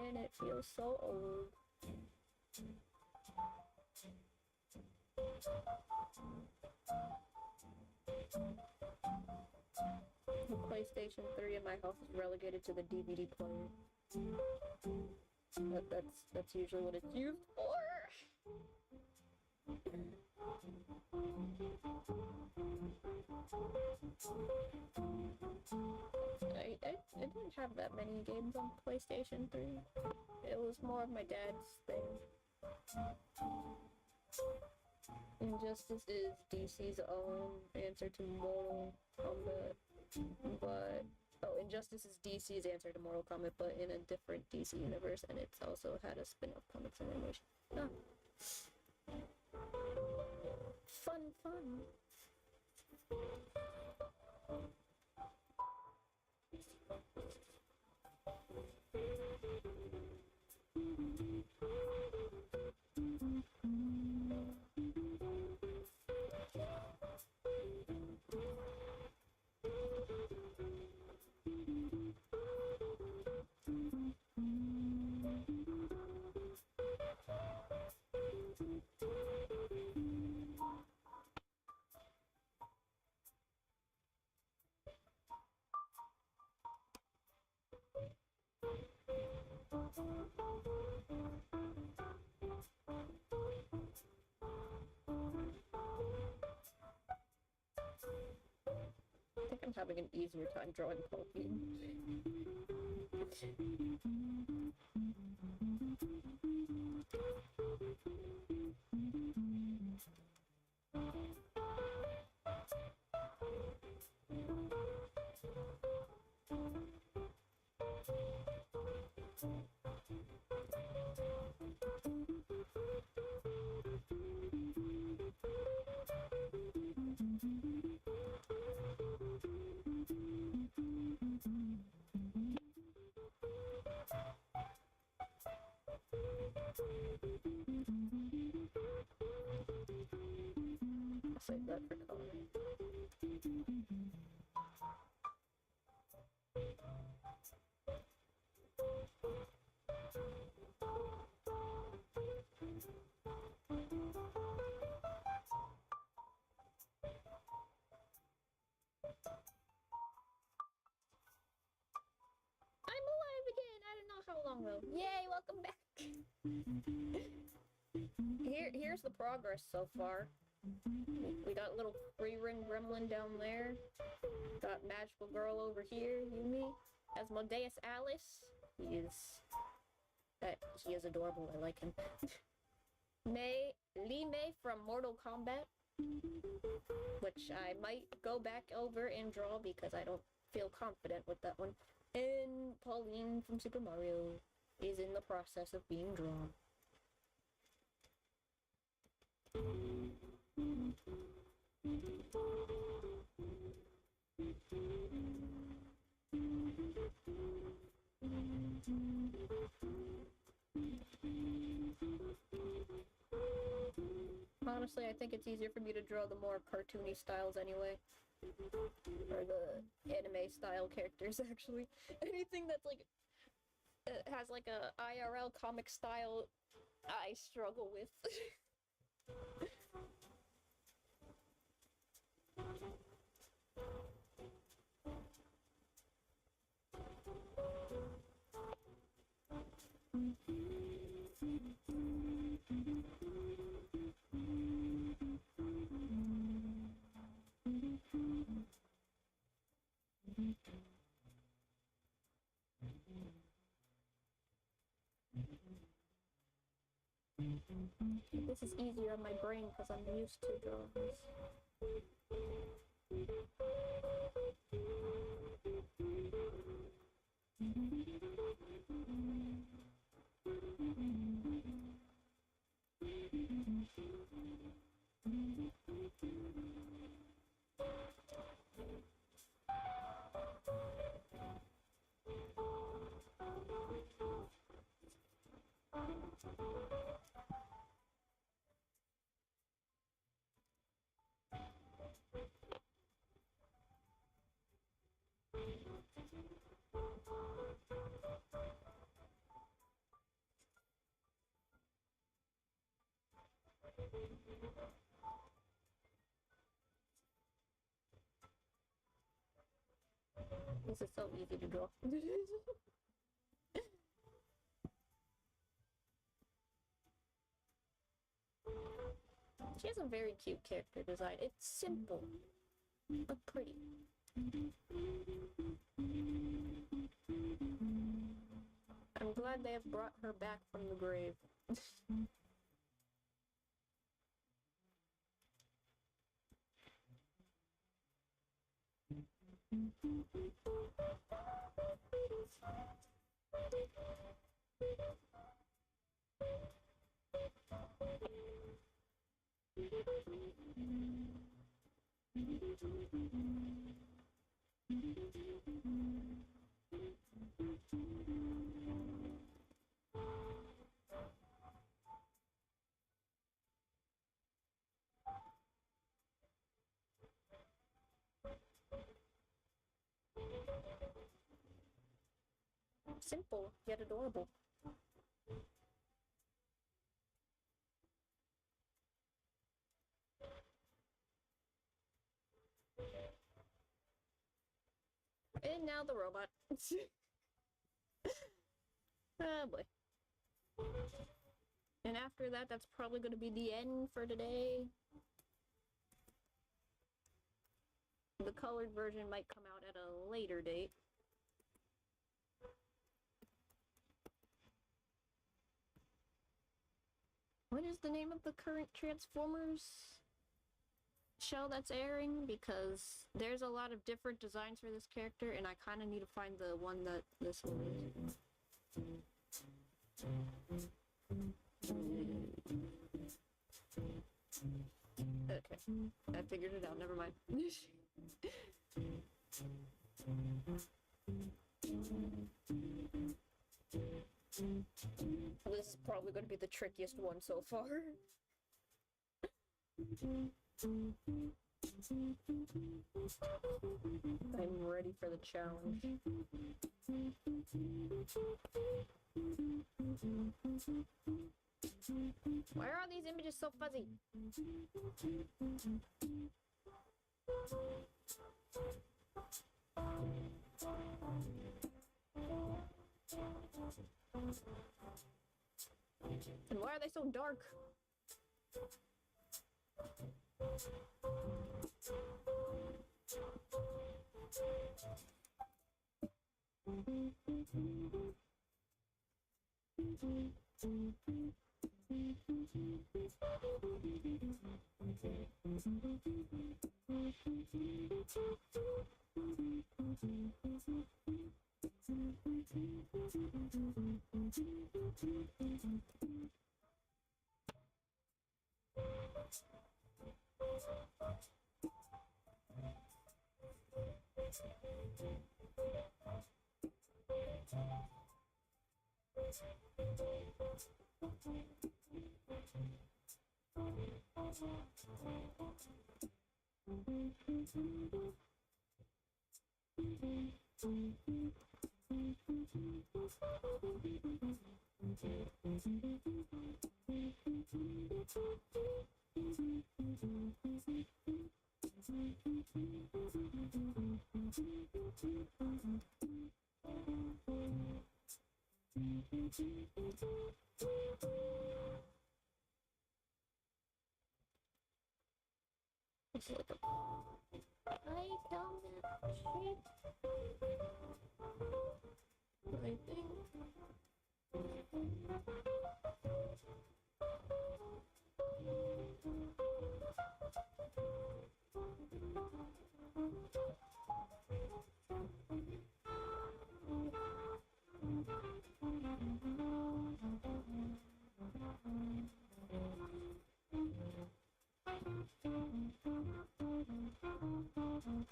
And it feels so old. The PlayStation 3 in my house is relegated to the DVD player. That's usually what it's used for. I didn't have that many games on PlayStation 3. It was more of my dad's thing. Injustice is DC's own answer to Mortal Kombat, but... Oh, Injustice is DC's answer to Mortal Kombat, but in a different DC universe, and it's also had a spin-off comics and animation. Oh. Fun. I think I'm having an easier time drawing Pokemon. Save that for color. I'm alive again! I don't know how long though. Yay, welcome back! Here's the progress so far. We got little free-ring gremlin down there. Got magical girl over here, Yumi. Asmodeus Alice. He is adorable. I like him. Lee Mei from Mortal Kombat, which I might go back over and draw because I don't feel confident with that one. And Pauline from Super Mario is in the process of being drawn. honestly, I think it's easier for me to draw the more cartoony styles anyway. Or the anime style characters, actually. Anything that's like has like a IRL comic style, I struggle with. This is easier on my brain because I'm used to drawings. This is so easy to draw. She has a very cute character design. It's simple, but pretty. I'm glad they have brought her back from the grave. Simple, yet adorable. And now the robot. Oh boy. And after that, that's probably going to be the end for today. The colored version might come out at a later date. What is the name of the current Transformers show that's airing? Because there's a lot of different designs for this character, and I kind of need to find the one that this one is. Okay, I figured it out, never mind. This is probably going to be the trickiest one so far. I'm ready for the challenge. Why are all these images so fuzzy? And why are they so dark? It's like a pie helmet shape, I think.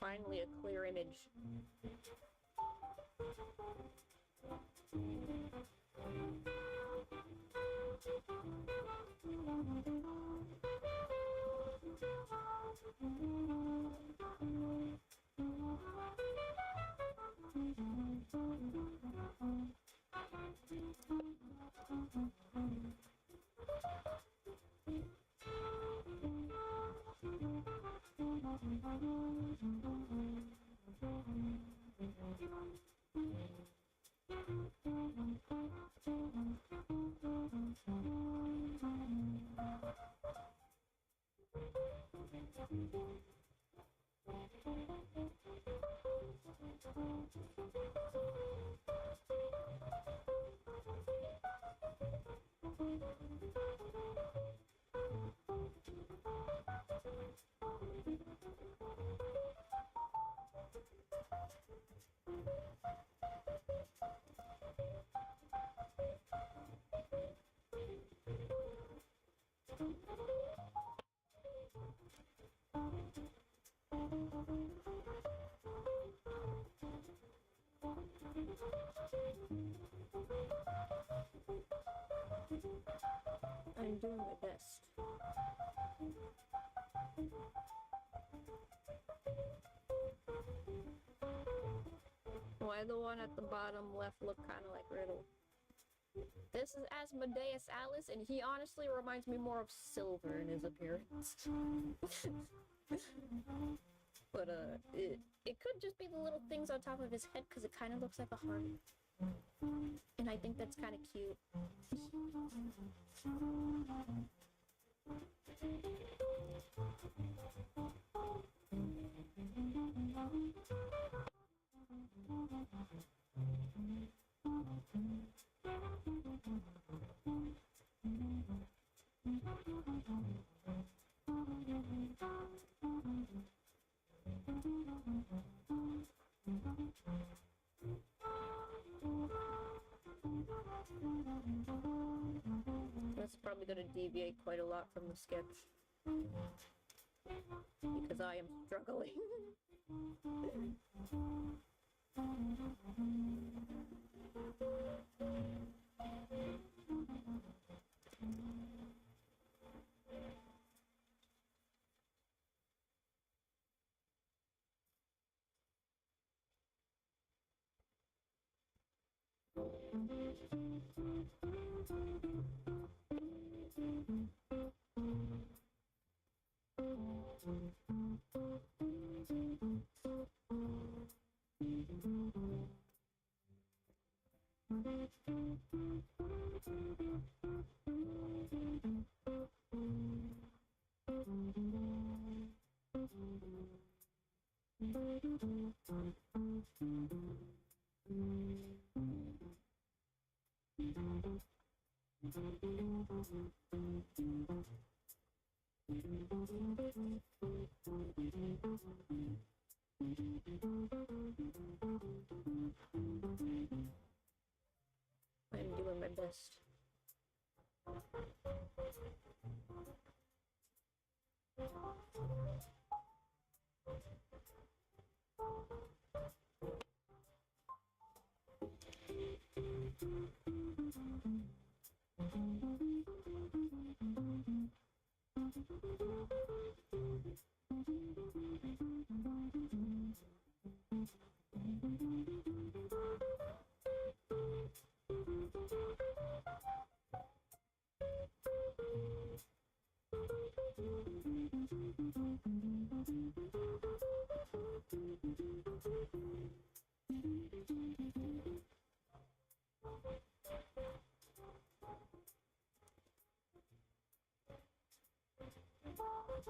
Finally, a clear image. I'm doing my best. Why the one at the bottom left look kind of like Riddle? This is Asmodeus Alice, and he honestly reminds me more of Silver in his appearance. But it could just be the little things on top of his head, because it kind of looks like a heart. And I think that's kind of cute. That's probably going to deviate quite a lot from the sketch. Because I am struggling. I'm doing my best. I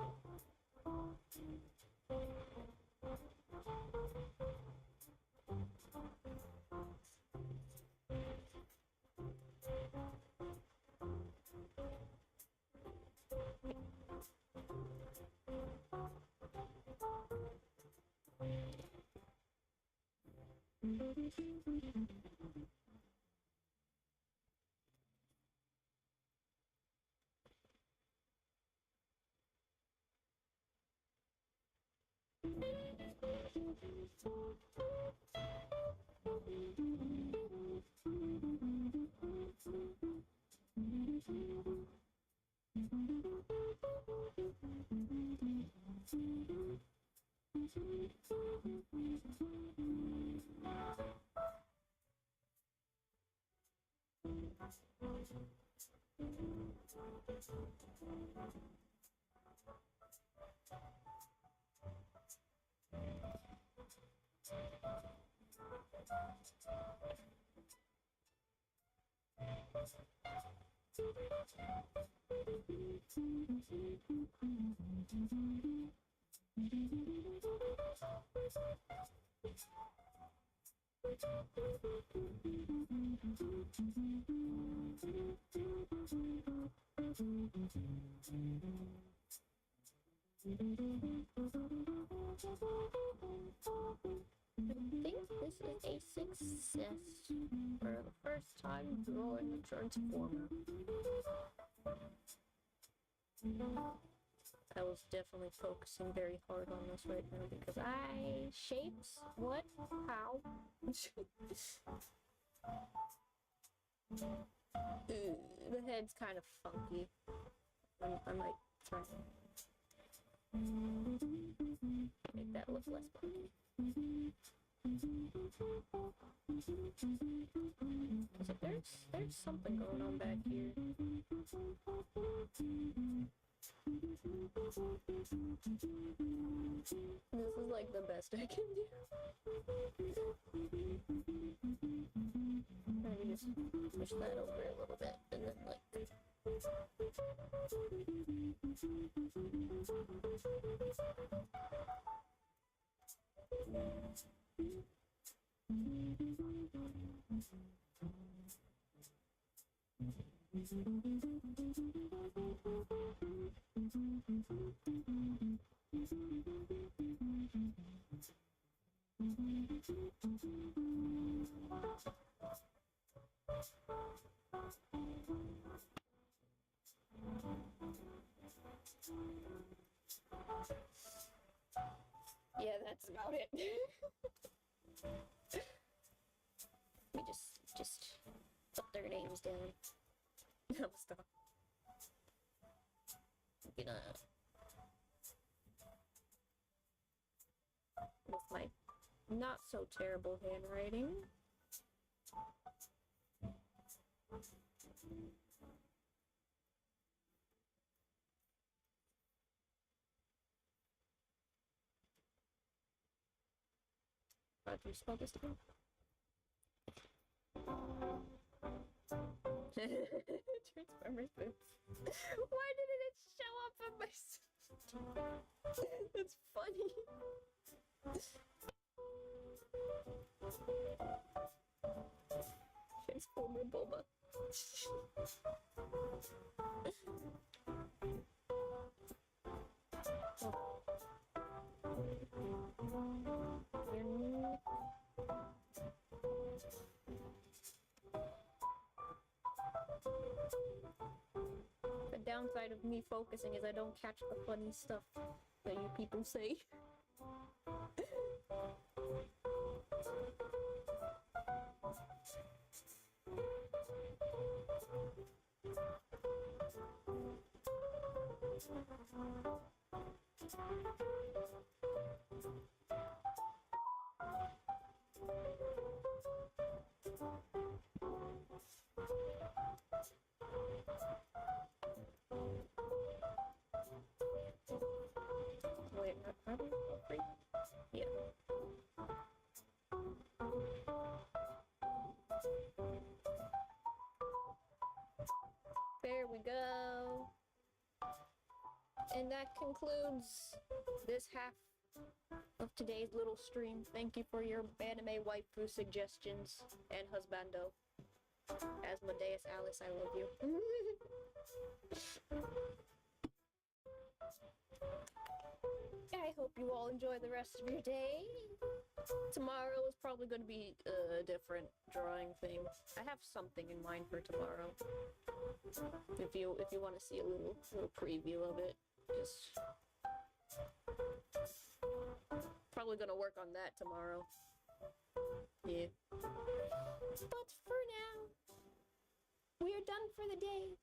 think this is a success for the first time drawing a transformer. I was definitely focusing very hard on this right now because shapes? What? How? The head's kind of funky. I might try to make that look less funky. There's something going on back here. This is like the best I can do. Maybe just push that over a little bit and then like yeah, that's about it. We just put their names down. No, stop. I'm gonna with my not so terrible handwriting. How do you spell this down? Transformers boots. Why didn't it show up on my That's funny. Transformer Boba. The downside of me focusing is I don't catch the funny stuff that you people say. Wait, are we free? Yeah. There we go. And that concludes this half of today's little stream. Thank you for your anime waifu suggestions and husbando. Asmodeus Alice, I love you. I hope you all enjoy the rest of your day. Tomorrow is probably going to be a different drawing thing. I have something in mind for tomorrow. If you want to see a little preview of it, just probably gonna work on that tomorrow. Yeah. But for now, we are done for the day.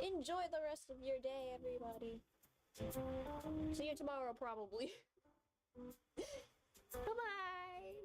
Enjoy the rest of your day, everybody. See you tomorrow, probably. Bye-bye!